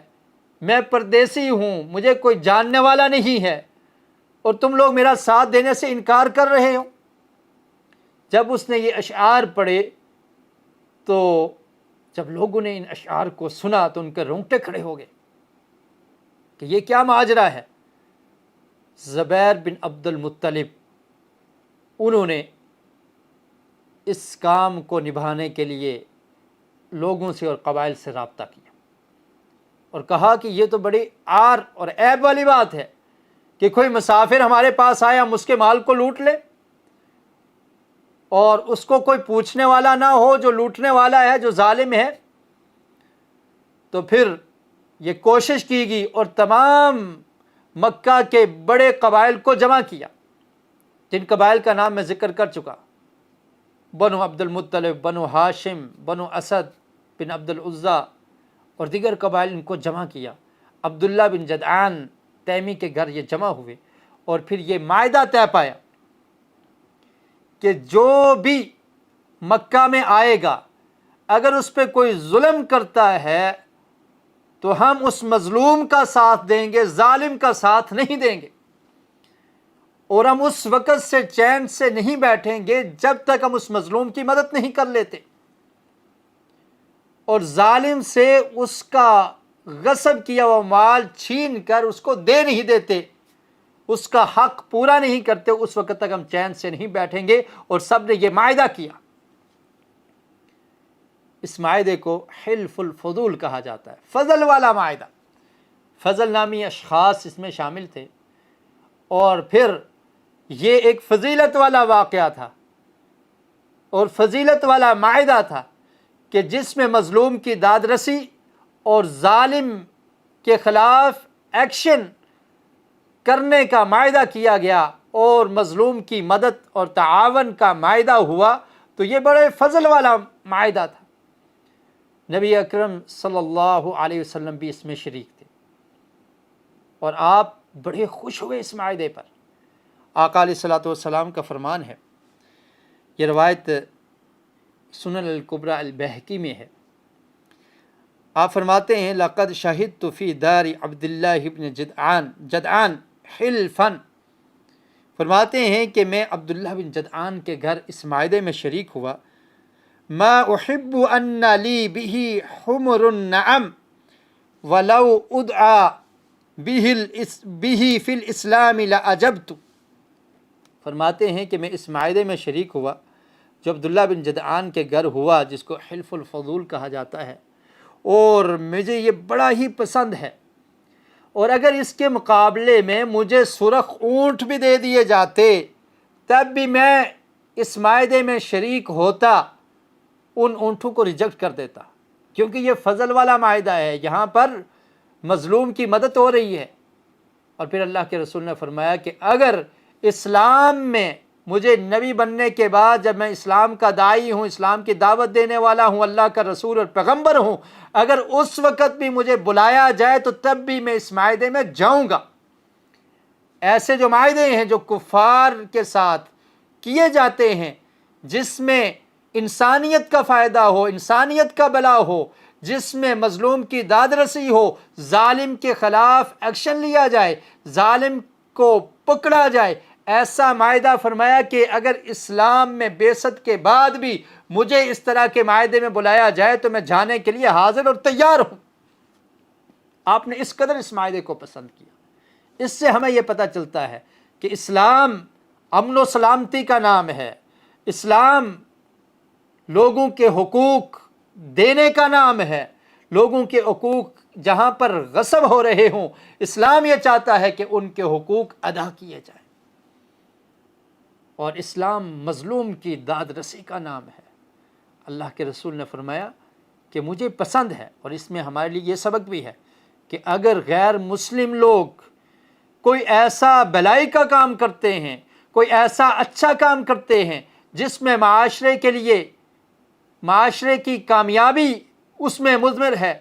میں پردیسی ہوں، مجھے کوئی جاننے والا نہیں ہے، اور تم لوگ میرا ساتھ دینے سے انکار کر رہے ہو۔ جب اس نے یہ اشعار پڑھے تو جب لوگوں نے ان اشعار کو سنا تو ان کے رونگٹے کھڑے ہو گئے کہ یہ کیا ماجرا ہے۔ زبیر بن عبد المطلب انہوں نے اس کام کو نبھانے کے لیے لوگوں سے اور قبائل سے رابطہ کیا اور کہا کہ یہ تو بڑی عار اور عیب والی بات ہے کہ کوئی مسافر ہمارے پاس آئے، ہم اس کے مال کو لوٹ لیں اور اس کو کوئی پوچھنے والا نہ ہو، جو لوٹنے والا ہے، جو ظالم ہے۔ تو پھر یہ کوشش کی گئی اور تمام مکہ کے بڑے قبائل کو جمع کیا، جن قبائل کا نام میں ذکر کر چکا، بنو عبد المطلب، بنو ہاشم، بنو اسد بن عبد العزیٰ اور دیگر قبائل، ان کو جمع کیا۔ عبداللہ بن جدعان تیمی کے گھر یہ جمع ہوئے اور پھر یہ معاہدہ طے پایا کہ جو بھی مکہ میں آئے گا اگر اس پہ کوئی ظلم کرتا ہے تو ہم اس مظلوم کا ساتھ دیں گے، ظالم کا ساتھ نہیں دیں گے، اور ہم اس وقت سے چین سے نہیں بیٹھیں گے جب تک ہم اس مظلوم کی مدد نہیں کر لیتے، اور ظالم سے اس کا غصب کیا ہوا مال چھین کر اس کو دے نہیں دیتے، اس کا حق پورا نہیں کرتے، اس وقت تک ہم چین سے نہیں بیٹھیں گے۔ اور سب نے یہ معاہدہ کیا۔ اس معاہدے کو حلف الفضول کہا جاتا ہے، فضل والا معاہدہ۔ فضل نامی اشخاص اس میں شامل تھے، اور پھر یہ ایک فضیلت والا واقعہ تھا اور فضیلت والا معاہدہ تھا کہ جس میں مظلوم کی داد رسی اور ظالم کے خلاف ایکشن کرنے کا معاہدہ کیا گیا اور مظلوم کی مدد اور تعاون کا معاہدہ ہوا۔ تو یہ بڑے فضل والا معاہدہ تھا۔ نبی اکرم صلی اللہ علیہ وسلم بھی اس میں شریک تھے اور آپ بڑے خوش ہوئے اس معاہدے پر۔ آقا علیہ الصلوۃ والسلام کا فرمان ہے، یہ روایت سنن الکبریٰ البیہقی میں ہے، آپ فرماتے ہیں لقد شہدت فی دار عبداللہ بن جدعان حلفا، فرماتے ہیں کہ میں عبداللہ بن جدعان کے گھر اس معاہدے میں شریک ہوا، ما احب ان لی به حمر النعم ولو ادعا به فی الاسلام لاجبت، فرماتے ہیں کہ میں اس معاہدے میں شریک ہوا جو عبداللہ بن جدعان کے گھر ہوا، جس کو حلف الفضول کہا جاتا ہے، اور مجھے یہ بڑا ہی پسند ہے، اور اگر اس کے مقابلے میں مجھے سرخ اونٹ بھی دے دیے جاتے تب بھی میں اس معاہدے میں شریک ہوتا، ان اونٹوں کو ریجیکٹ کر دیتا، کیونکہ یہ فضل والا معاہدہ ہے، یہاں پر مظلوم کی مدد ہو رہی ہے۔ اور پھر اللہ کے رسول نے فرمایا کہ اگر اسلام میں مجھے نبی بننے کے بعد، جب میں اسلام کا داعی ہوں، اسلام کی دعوت دینے والا ہوں، اللہ کا رسول اور پیغمبر ہوں، اگر اس وقت بھی مجھے بلایا جائے تو تب بھی میں اس معاہدے میں جاؤں گا۔ ایسے جو معاہدے ہیں جو کفار کے ساتھ کیے جاتے ہیں، جس میں انسانیت کا فائدہ ہو، انسانیت کا بھلا ہو، جس میں مظلوم کی داد رسی ہو، ظالم کے خلاف ایکشن لیا جائے، ظالم کو پکڑا جائے، ایسا معاہدہ فرمایا کہ اگر اسلام میں بعثت کے بعد بھی مجھے اس طرح کے معاہدے میں بلایا جائے تو میں جانے کے لیے حاضر اور تیار ہوں۔ آپ نے اس قدر اس معاہدے کو پسند کیا۔ اس سے ہمیں یہ پتہ چلتا ہے کہ اسلام امن و سلامتی کا نام ہے، اسلام لوگوں کے حقوق دینے کا نام ہے، لوگوں کے حقوق جہاں پر غصب ہو رہے ہوں، اسلام یہ چاہتا ہے کہ ان کے حقوق ادا کیے جائیں، اور اسلام مظلوم کی داد رسی کا نام ہے۔ اللہ کے رسول نے فرمایا کہ مجھے پسند ہے، اور اس میں ہمارے لیے یہ سبق بھی ہے کہ اگر غیر مسلم لوگ کوئی ایسا بھلائی کا کام کرتے ہیں، کوئی ایسا اچھا کام کرتے ہیں جس میں معاشرے کے لیے، معاشرے کی کامیابی اس میں مضمر ہے،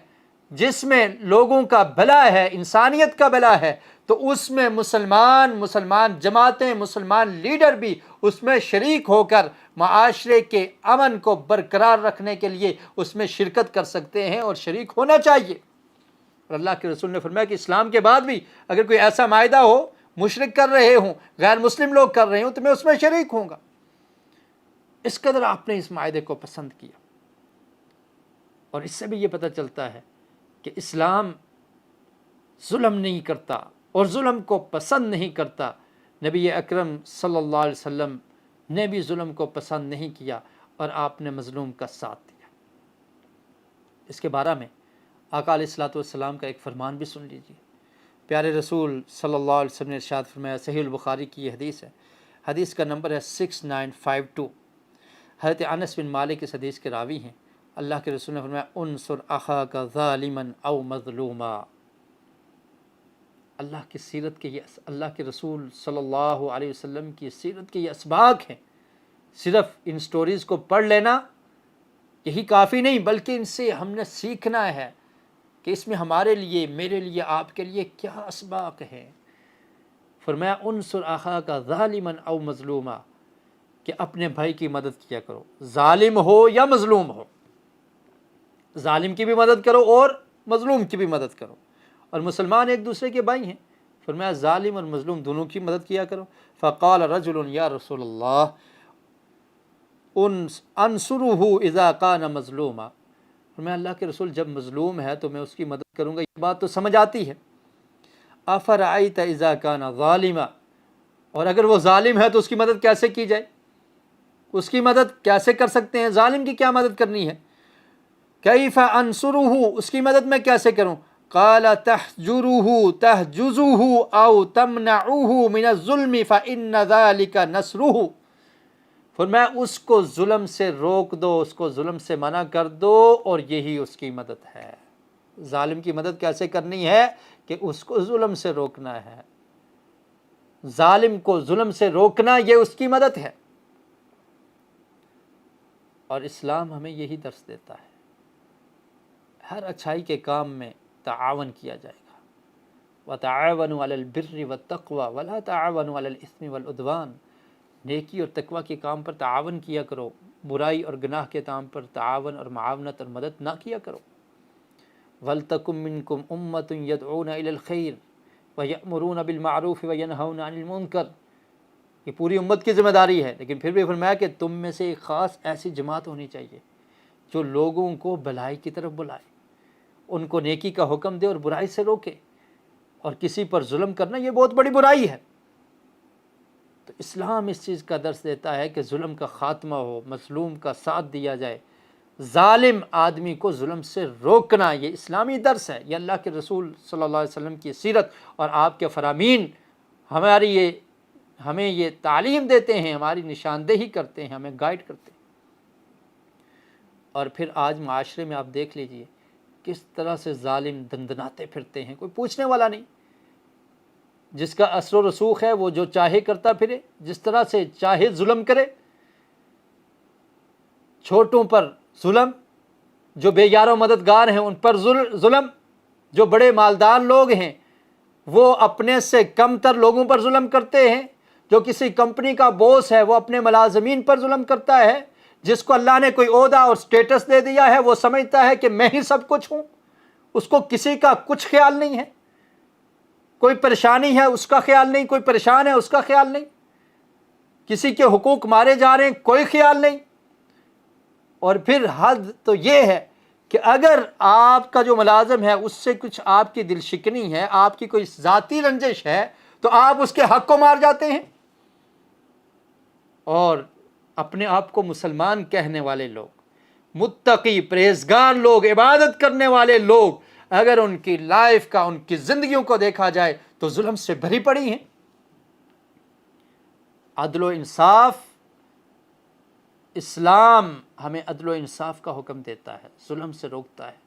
جس میں لوگوں کا بھلا ہے، انسانیت کا بھلا ہے، تو اس میں مسلمان جماعتیں، مسلمان لیڈر بھی اس میں شریک ہو کر معاشرے کے امن کو برقرار رکھنے کے لیے اس میں شرکت کر سکتے ہیں اور شریک ہونا چاہیے۔ اور اللہ کے رسول نے فرمایا کہ اسلام کے بعد بھی اگر کوئی ایسا معاہدہ ہو، مشرک کر رہے ہوں، غیر مسلم لوگ کر رہے ہوں، تو میں اس میں شریک ہوں گا۔ اس قدر آپ نے اس معاہدے کو پسند کیا۔ اور اس سے بھی یہ پتہ چلتا ہے کہ اسلام ظلم نہیں کرتا اور ظلم کو پسند نہیں کرتا۔ نبی اکرم صلی اللہ علیہ وسلم نے بھی ظلم کو پسند نہیں کیا اور آپ نے مظلوم کا ساتھ دیا۔ اس کے بارے میں آقا علیہ الصلوۃ والسلام کا ایک فرمان بھی سن لیجیے۔ پیارے رسول صلی اللہ علیہ وسلم نے ارشاد فرمایا، صحیح البخاری کی یہ حدیث ہے، حدیث کا نمبر ہے 6952۔ حضرت انس بن مالک اس حدیث کے راوی ہیں۔ اللہ کے رسول نے فرمایا، انصر اخاک ظالما او مظلوما۔ اللہ کی سیرت کے یہ، اللہ کے رسول صلی اللہ علیہ وسلم کی سیرت کے یہ اسباق ہیں۔ صرف ان سٹوریز کو پڑھ لینا یہی کافی نہیں، بلکہ ان سے ہم نے سیکھنا ہے کہ اس میں ہمارے لیے، میرے لیے، آپ کے لیے کیا اسباق ہیں۔ فرمایا، انصر اخاک ظالما او مظلوما، کہ اپنے بھائی کی مدد کیا کرو، ظالم ہو یا مظلوم ہو۔ ظالم کی بھی مدد کرو اور مظلوم کی بھی مدد کرو، اور مسلمان ایک دوسرے کے بھائی ہیں۔ فرمایا ظالم اور مظلوم دونوں کی مدد کیا کرو۔ فقال رجل یا رسول اللہ انصرہ اذا کان مظلوما۔ فرمایا اللہ کے رسول، جب مظلوم ہے تو میں اس کی مدد کروں گا، یہ بات تو سمجھ آتی ہے۔ افرأیت اذا کان ظالما، اور اگر وہ ظالم ہے تو اس کی مدد کیسے کی جائے؟ اس کی مدد کیسے کر سکتے ہیں؟ ظالم کی کیا مدد کرنی ہے؟ کیف انصرہ، اس کی مدد میں کیسے کروں؟ قال تحجرہ تحجزہ او تمنعہ من الظلم فإن ذلک نصرہ۔ فرمایا اس کو ظلم سے روک دو، اس کو ظلم سے منع کر دو، اور یہی اس کی مدد ہے۔ ظالم کی مدد کیسے کرنی ہے؟ کہ اس کو ظلم سے روکنا ہے۔ ظالم کو ظلم سے روکنا یہ اس کی مدد ہے۔ اور اسلام ہمیں یہی درس دیتا ہے۔ ہر اچھائی کے کام میں تعاون کیا جائے گا۔ وَتَعَاوَنُوا عَلَى الْبِرِّ وَالتَّقْوَى وَلَا تَعَاوَنُوا عَلَى الْإِثْمِ وَالْعُدْوَانِ۔ نیکی اور تقوی کے کام پر تعاون کیا کرو، برائی اور گناہ کے کام پر تعاون اور معاونت اور مدد نہ کیا کرو۔ وَلْتَكُن مِّنكُمْ أُمَّةٌ يَدْعُونَ إِلَى الْخَيْرِ وَيَأْمُرُونَ بِالْمَعْرُوفِ وَيَنْهَوْنَ عَنِ الْمُنكَرِ۔ یہ پوری امت کی ذمہ داری ہے، لیکن پھر بھی فرمایا کہ تم میں سے ایک خاص ایسی جماعت ہونی چاہیے جو لوگوں کو بھلائی کی طرف بلائے، ان کو نیکی کا حکم دے اور برائی سے روکے۔ اور کسی پر ظلم کرنا یہ بہت بڑی برائی ہے۔ تو اسلام اس چیز کا درس دیتا ہے کہ ظلم کا خاتمہ ہو، مظلوم کا ساتھ دیا جائے، ظالم آدمی کو ظلم سے روکنا، یہ اسلامی درس ہے۔ یہ اللہ کے رسول صلی اللہ علیہ وسلم کی سیرت اور آپ کے فرامین ہمیں یہ تعلیم دیتے ہیں، ہماری نشاندہی کرتے ہیں، ہمیں گائیڈ کرتے ہیں۔ اور پھر آج معاشرے میں آپ دیکھ لیجئے کس طرح سے ظالم دندناتے پھرتے ہیں، کوئی پوچھنے والا نہیں۔ جس کا اثر و رسوخ ہے وہ جو چاہے کرتا پھرے، جس طرح سے چاہے ظلم کرے۔ چھوٹوں پر ظلم، جو بے یار و مددگار ہیں ان پر ظلم، جو بڑے مالدار لوگ ہیں وہ اپنے سے کم تر لوگوں پر ظلم کرتے ہیں۔ جو کسی کمپنی کا باس ہے وہ اپنے ملازمین پر ظلم کرتا ہے۔ جس کو اللہ نے کوئی عہدہ اور سٹیٹس دے دیا ہے وہ سمجھتا ہے کہ میں ہی سب کچھ ہوں، اس کو کسی کا کچھ خیال نہیں ہے۔ کوئی پریشانی ہے اس کا خیال نہیں، کوئی پریشان ہے اس کا خیال نہیں، کسی کے حقوق مارے جا رہے ہیں کوئی خیال نہیں۔ اور پھر حد تو یہ ہے کہ اگر آپ کا جو ملازم ہے اس سے کچھ آپ کی دل شکنی ہے، آپ کی کوئی ذاتی رنجش ہے، تو آپ اس کے حق کو مار جاتے ہیں۔ اور اپنے آپ کو مسلمان کہنے والے لوگ، متقی پرہیزگار لوگ، عبادت کرنے والے لوگ، اگر ان کی لائف کا، ان کی زندگیوں کو دیکھا جائے تو ظلم سے بھری پڑی ہیں۔ عدل و انصاف، اسلام ہمیں عدل و انصاف کا حکم دیتا ہے، ظلم سے روکتا ہے۔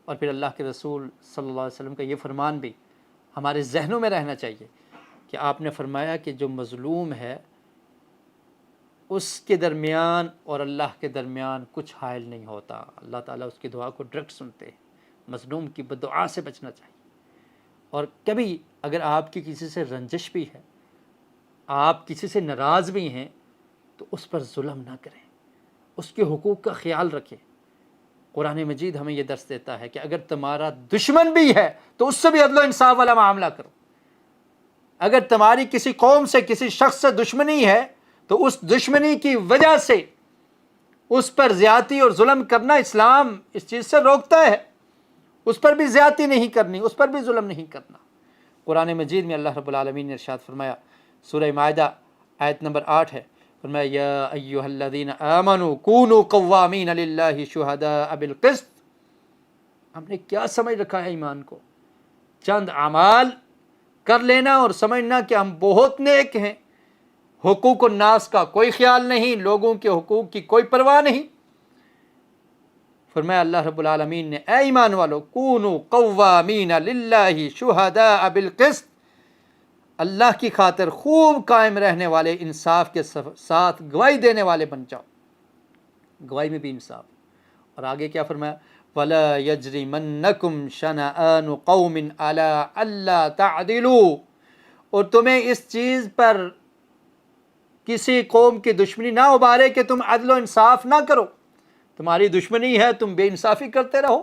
اور پھر اللہ کے رسول صلی اللہ علیہ وسلم کا یہ فرمان بھی ہمارے ذہنوں میں رہنا چاہیے کہ آپ نے فرمایا کہ جو مظلوم ہے اس کے درمیان اور اللہ کے درمیان کچھ حائل نہیں ہوتا۔ اللہ تعالیٰ اس کی دعا کو ڈائریکٹ سنتے ہیں۔ مظلوم کی بددعا سے بچنا چاہیے۔ اور کبھی اگر آپ کی کسی سے رنجش بھی ہے، آپ کسی سے ناراض بھی ہیں، تو اس پر ظلم نہ کریں، اس کے حقوق کا خیال رکھیں۔ قرآن مجید ہمیں یہ درس دیتا ہے کہ اگر تمہارا دشمن بھی ہے تو اس سے بھی عدل و انصاف والا معاملہ کرو۔ اگر تمہاری کسی قوم سے، کسی شخص سے دشمنی ہے تو اس دشمنی کی وجہ سے اس پر زیادتی اور ظلم کرنا اسلام اس چیز سے روکتا ہے۔ اس پر بھی زیادتی نہیں کرنی، اس پر بھی ظلم نہیں کرنا۔ قرآن مجید میں اللہ رب العالمین نے ارشاد فرمایا، سورہ مائدہ آیت نمبر 8 ہے، فرمایا یا ایھا الذین آمنوا کونوا قوامین للہ شہداء بالقسط۔ ہم نے کیا سمجھ رکھا ہے ایمان کو؟ چند اعمال کر لینا اور سمجھنا کہ ہم بہت نیک ہیں، حقوق الناس کا کوئی خیال نہیں، لوگوں کے حقوق کی کوئی پرواہ نہیں۔ فرمایا اللہ رب العالمین نے، اے ایمان والو کونوا قوامین للہ شہداء بالقسط، اللہ کی خاطر خوب قائم رہنے والے، انصاف کے ساتھ گواہی دینے والے بن جاؤ، گواہی میں بھی انصاف۔ اور آگے کیا فرمایا، وَلَا يَجْرِمَنَّكُمْ شَنَآنُ قَوْمٍ عَلَىٰ أَلَّا تَعْدِلُوا، اور تمہیں اس چیز پر کسی قوم کی دشمنی نہ ابھارے کہ تم عدل و انصاف نہ کرو۔ تمہاری دشمنی ہے، تم بے انصافی کرتے رہو،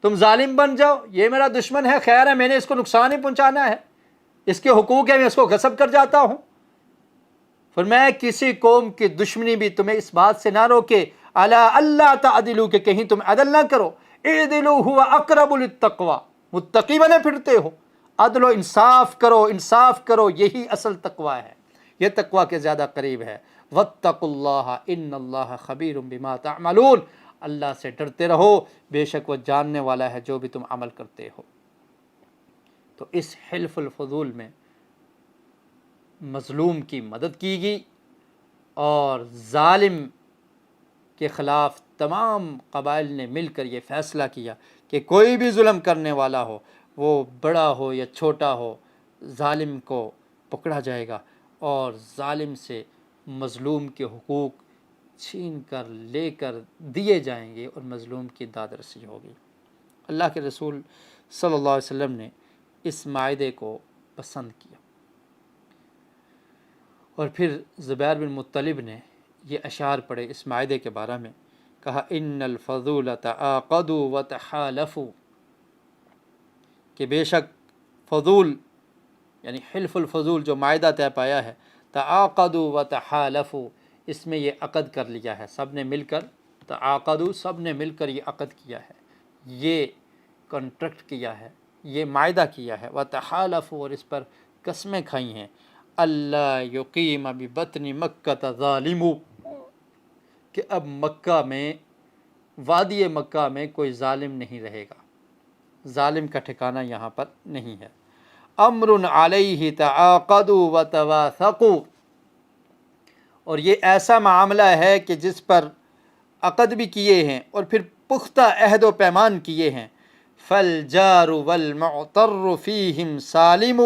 تم ظالم بن جاؤ، یہ میرا دشمن ہے، خیر ہے، میں نے اس کو نقصان ہی پہنچانا ہے، اس کے حقوق ہے، میں اس کو غصب کر جاتا ہوں۔ فرمایا کسی قوم کی دشمنی بھی تمہیں اس بات سے نہ روکے، الا اللہ تعدلوا، کہ کہیں تم عدل نہ کرو، اعدلوا هو اقرب للتقوی، متقی بنے پھرتے ہو، عدل و انصاف کرو، انصاف کرو، یہی اصل تقوی ہے، یہ تقوی کے زیادہ قریب ہے۔ واتقوا اللہ ان اللہ خبیر بما تعملون، اللہ سے ڈرتے رہو، بے شک وہ جاننے والا ہے جو بھی تم عمل کرتے ہو۔ تو اس حلف الفضول میں مظلوم کی مدد کی گئی اور ظالم کے خلاف تمام قبائل نے مل کر یہ فیصلہ کیا کہ کوئی بھی ظلم کرنے والا ہو، وہ بڑا ہو یا چھوٹا ہو، ظالم کو پکڑا جائے گا اور ظالم سے مظلوم کے حقوق چھین کر لے کر دیے جائیں گے اور مظلوم کی داد رسی ہوگی۔ اللہ کے رسول صلی اللہ علیہ وسلم نے اس معاہدے کو پسند کیا، اور پھر زبیر بن مطلب نے یہ اشعار پڑھے اس معاہدے کے بارے میں، کہا ان الفضول تعاقدوا وتحالفوا، کہ بے شک فضول یعنی حلف الفضول جو معاہدہ طے پایا ہے، تعاقدوا وتحالفوا، اس میں یہ عقد کر لیا ہے، سب نے مل کر، تعاقدوا سب نے مل کر یہ عقد کیا ہے، یہ کنٹریکٹ کیا ہے، یہ معاہدہ کیا ہے، وتحالفوا، اور اس پر قسمیں کھائی ہیں، اللہ یقیم ببطن مکہ ظالم، کہ اب مکہ میں، وادی مکہ میں کوئی ظالم نہیں رہے گا، ظالم کا ٹھکانہ یہاں پر نہیں ہے۔ امر علیہ تعاقدوا وتواثقوا، اور یہ ایسا معاملہ ہے کہ جس پر عقد بھی کیے ہیں اور پھر پختہ عہد و پیمان کیے ہیں۔ فالجار والمعتر فیہم سالم،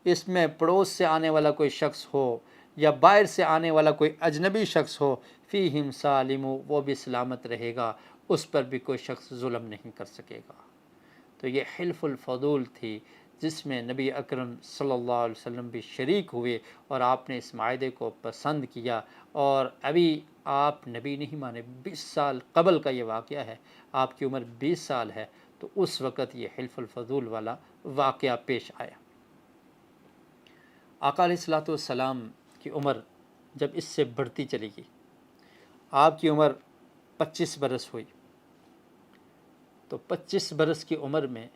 اس میں پڑوس سے آنے والا کوئی شخص ہو یا باہر سے آنے والا کوئی اجنبی شخص ہو، فیہم سالم، وہ بھی سلامت رہے گا، اس پر بھی کوئی شخص ظلم نہیں کر سکے گا۔ تو یہ حلف الفضول تھی جس میں نبی اکرم صلی اللہ علیہ وسلم بھی شریک ہوئے اور آپ نے اس معاہدے کو پسند کیا، اور ابھی آپ نبی نہیں مانے، 20 سال قبل کا یہ واقعہ ہے، آپ کی عمر 20 سال ہے، تو اس وقت یہ حلف الفضول والا واقعہ پیش آیا۔ آقا علیہ الصلوۃ والسلام کی عمر جب اس سے بڑھتی چلی گئی، آپ کی عمر 25 برس ہوئی، تو 25 برس کی عمر میں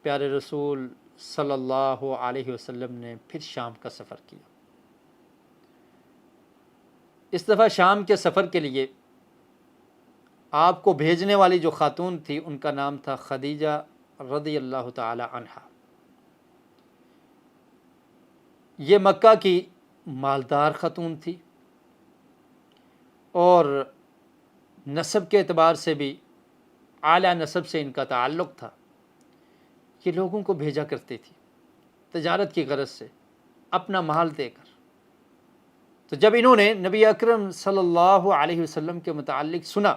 پیارے رسول صلی اللہ علیہ وسلم نے پھر شام کا سفر کیا۔ اس دفعہ شام کے سفر کے لیے آپ کو بھیجنے والی جو خاتون تھی ان کا نام تھا خدیجہ رضی اللہ تعالی عنہا۔ یہ مکہ کی مالدار خاتون تھی اور نسب کے اعتبار سے بھی اعلیٰ نسب سے ان کا تعلق تھا۔ یہ لوگوں کو بھیجا کرتی تھی تجارت کی غرض سے، اپنا مال دے کر۔ تو جب انہوں نے نبی اکرم صلی اللہ علیہ وسلم کے متعلق سنا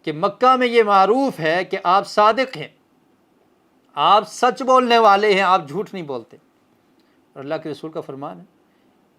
کہ مکہ میں یہ معروف ہے کہ آپ صادق ہیں، آپ سچ بولنے والے ہیں، آپ جھوٹ نہیں بولتے، اور اللہ کے رسول کا فرمان ہے